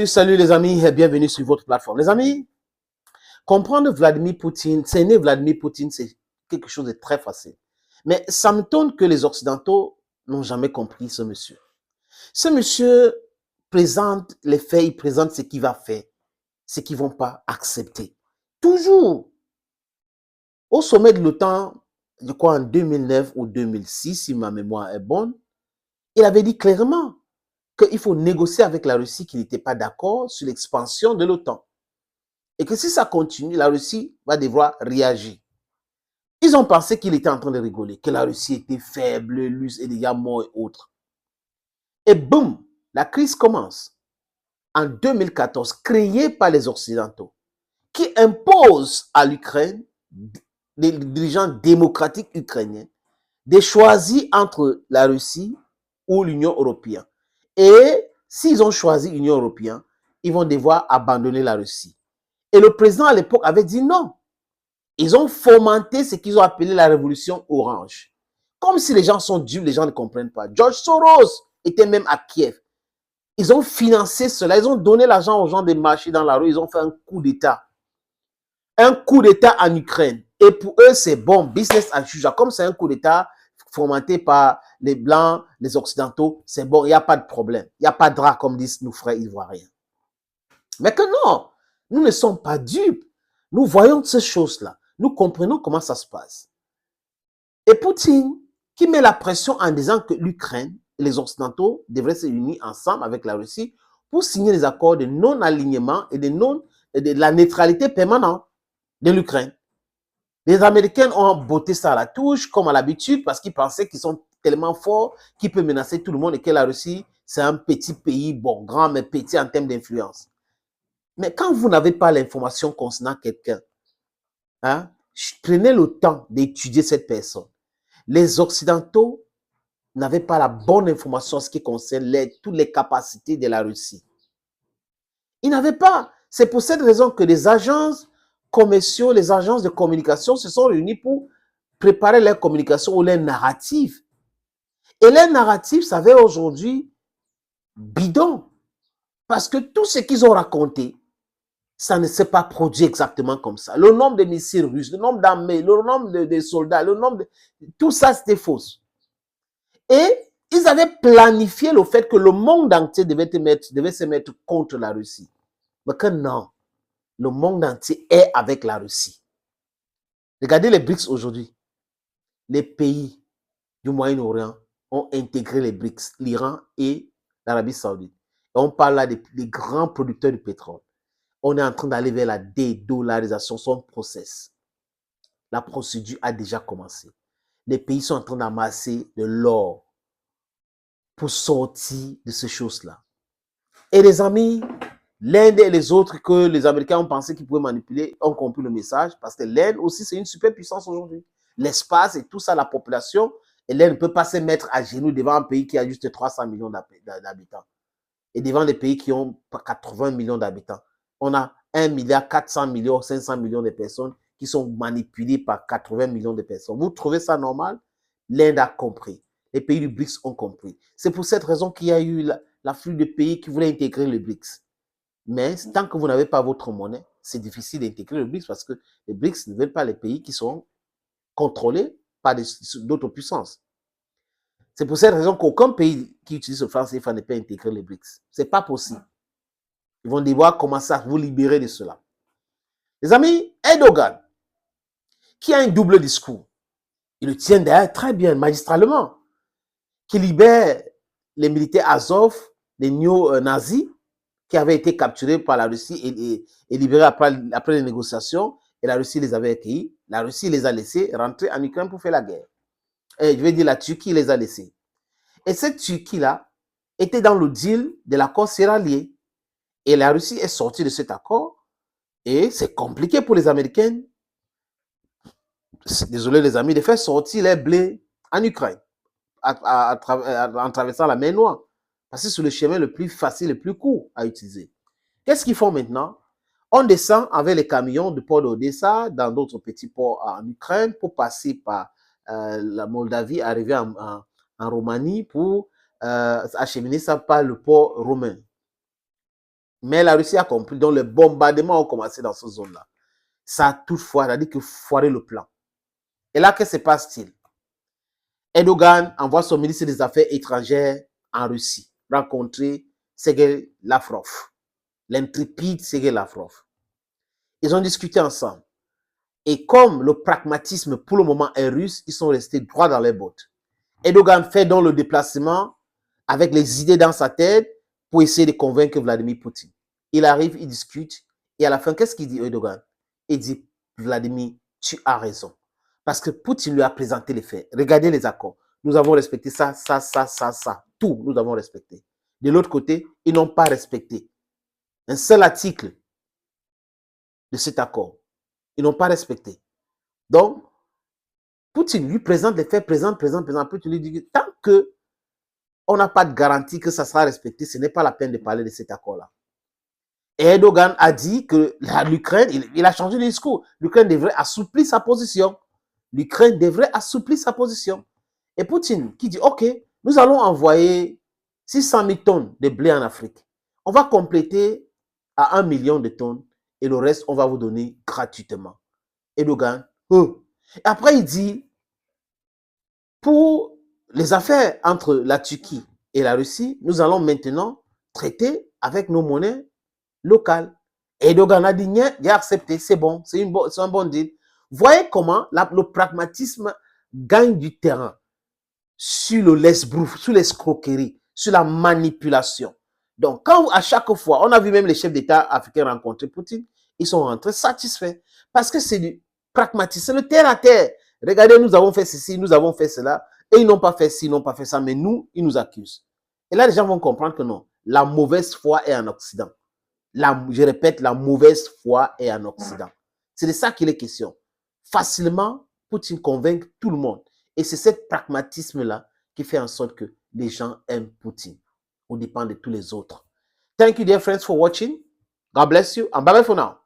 Salut les amis et bienvenue sur votre plateforme. Les amis, comprendre Vladimir Poutine, cerner Vladimir Poutine, c'est quelque chose de très facile. Mais ça m'étonne que les Occidentaux n'ont jamais compris ce monsieur. Ce monsieur présente les faits, il présente ce qu'il va faire, ce qu'ils ne vont pas accepter. Toujours. Au sommet de l'OTAN, je crois en 2009 ou 2006, si ma mémoire est bonne, il avait dit clairement qu'il faut négocier avec la Russie, qu'il n'était pas d'accord sur l'expansion de l'OTAN. Et que si ça continue, la Russie va devoir réagir. Ils ont pensé qu'il était en train de rigoler, que la Russie était faible, luce et déjà mort et autres. Et boum, la crise commence en 2014, créée par les Occidentaux, qui imposent à l'Ukraine, les dirigeants démocratiques ukrainiens, de choisir entre la Russie ou l'Union européenne. Et s'ils ont choisi l'Union européenne, ils vont devoir abandonner la Russie. Et le président à l'époque avait dit non. Ils ont fomenté ce qu'ils ont appelé la révolution orange. Comme si les gens sont dupes, les gens ne comprennent pas. George Soros était même à Kiev. Ils ont financé cela. Ils ont donné l'argent aux gens des marchés dans la rue. Ils ont fait un coup d'État. Un coup d'État en Ukraine. Et pour eux, c'est bon. Business as usual. Comme c'est un coup d'État fomenté par les Blancs, les Occidentaux, c'est bon. Il n'y a pas de problème. Il n'y a pas de drap, comme disent nos frères ivoiriens. Mais que non, nous ne sommes pas dupes. Nous voyons ces choses-là. Nous comprenons comment ça se passe. Et Poutine, qui met la pression en disant que l'Ukraine et les Occidentaux devraient se unir ensemble avec la Russie pour signer des accords de non-alignement et de la neutralité permanente de l'Ukraine. Les Américains ont botté ça à la touche, comme à l'habitude, parce qu'ils pensaient qu'ils sont tellement forts qu'ils peuvent menacer tout le monde et que la Russie, c'est un petit pays, bon, grand, mais petit en termes d'influence. Mais quand vous n'avez pas l'information concernant quelqu'un, hein, prenez le temps d'étudier cette personne. Les Occidentaux n'avaient pas la bonne information en ce qui concerne toutes les capacités de la Russie. Ils n'avaient pas. C'est pour cette raison que les agences commerciaux, les agences de communication se sont réunies pour préparer leur communication ou leur narrative. Et leur narrative, ça va aujourd'hui bidon. Parce que tout ce qu'ils ont raconté, ça ne s'est pas produit exactement comme ça. Le nombre de missiles russes, le nombre d'armées, le nombre de soldats, le nombre de... Tout ça, c'était faux. Et ils avaient planifié le fait que le monde entier devait se mettre contre la Russie. Mais que non, le monde entier est avec la Russie. Regardez les BRICS aujourd'hui. Les pays du Moyen-Orient ont intégré les BRICS, l'Iran et l'Arabie Saoudite. Et on parle là des grands producteurs de pétrole. On est en train d'aller vers la dédollarisation, son process. La procédure a déjà commencé. Les pays sont en train d'amasser de l'or pour sortir de ces choses-là. Et les amis, l'Inde et les autres que les Américains ont pensé qu'ils pouvaient manipuler ont compris le message parce que l'Inde aussi, c'est une superpuissance aujourd'hui. L'espace et tout ça, la population, et l'Inde ne peut pas se mettre à genoux devant un pays qui a juste 300 millions d'habitants et devant des pays qui ont 80 millions d'habitants. On a 1 milliard 400 millions, 500 millions de personnes qui sont manipulées par 80 millions de personnes. Vous trouvez ça normal? L'Inde a compris. Les pays du BRICS ont compris. C'est pour cette raison qu'il y a eu l'afflux de pays qui voulaient intégrer le BRICS. Mais tant que vous n'avez pas votre monnaie, c'est difficile d'intégrer le BRICS parce que les BRICS ne veulent pas les pays qui sont contrôlés par d'autres puissances. C'est pour cette raison qu'aucun pays qui utilise le franc CFA ne peut intégrer les BRICS. Ce n'est pas possible. Ils vont devoir commencer à vous libérer de cela. Les amis, Erdogan, qui a un double discours, il le tient d'ailleurs très bien, magistralement, qui libère les militaires Azov, les néo-nazis, qui avaient été capturés par la Russie et libérés après les négociations, et la Russie les avait accueillis. La Russie les a laissés rentrer en Ukraine pour faire la guerre. Et je vais dire, la Turquie les a laissés. Et cette Turquie-là était dans le deal de l'accord séralier. Et la Russie est sortie de cet accord. Et c'est compliqué pour les Américains, désolé les amis, de faire sortir les blés en Ukraine en traversant la mer Noire. Parce que c'est le chemin le plus facile, le plus court à utiliser. Qu'est-ce qu'ils font maintenant? On descend avec les camions du port d'Odessa dans d'autres petits ports en Ukraine pour passer par la Moldavie, arriver en Roumanie pour acheminer ça par le port romain. Mais la Russie a compris, donc les bombardements ont commencé dans cette zone-là. Ça a toutefois, c'est-à-dire que foiré le plan. Et là, qu'est-ce qui se passe-t-il? Erdogan envoie son ministre des Affaires étrangères en Russie, rencontrer Sergei Lavrov, l'intrépide Sergei Lavrov. Ils ont discuté ensemble. Et comme le pragmatisme pour le moment est russe, ils sont restés droits dans les bottes. Erdogan fait donc le déplacement avec les idées dans sa tête pour essayer de convaincre Vladimir Poutine. Il arrive, il discute, et à la fin, qu'est-ce qu'il dit Erdogan? Il dit, Vladimir, tu as raison. Parce que Poutine lui a présenté les faits. Regardez les accords. Nous avons respecté ça, ça, ça, ça, ça. Tout, nous avons respecté. De l'autre côté, ils n'ont pas respecté un seul article de cet accord. Ils n'ont pas respecté. Donc, Poutine lui présente les faits, présente. Poutine lui dit que tant qu'on n'a pas de garantie que ça sera respecté, ce n'est pas la peine de parler de cet accord-là. Et Erdogan a dit que l'Ukraine, il a changé de discours. L'Ukraine devrait assouplir sa position. L'Ukraine devrait assouplir sa position. Et Poutine qui dit, OK, nous allons envoyer 600 000 tonnes de blé en Afrique. On va compléter à 1 million de tonnes et le reste, on va vous donner gratuitement. Erdogan, Après, il dit, pour les affaires entre la Turquie et la Russie, nous allons maintenant traiter avec nos monnaies locales. Erdogan a dit, j'ai accepté, c'est bon, c'est un bon deal. Voyez comment le pragmatisme gagne du terrain sur le l'esbrouf, sur l'escroquerie, sur la manipulation. Donc, quand à chaque fois, on a vu même les chefs d'État africains rencontrer Poutine, ils sont rentrés satisfaits. Parce que c'est du pragmatisme, c'est le terre à terre. Regardez, nous avons fait ceci, nous avons fait cela, et ils n'ont pas fait ci, ils n'ont pas fait ça, mais nous, ils nous accusent. Et là, les gens vont comprendre que non, la mauvaise foi est en Occident. Je répète, la mauvaise foi est en Occident. C'est de ça qu'il est question. Facilement, Poutine convainc tout le monde. Et c'est ce pragmatisme-là qui fait en sorte que les gens aiment Poutine. On dépend de tous les autres. Thank you, dear friends, for watching. God bless you, and bye-bye for now.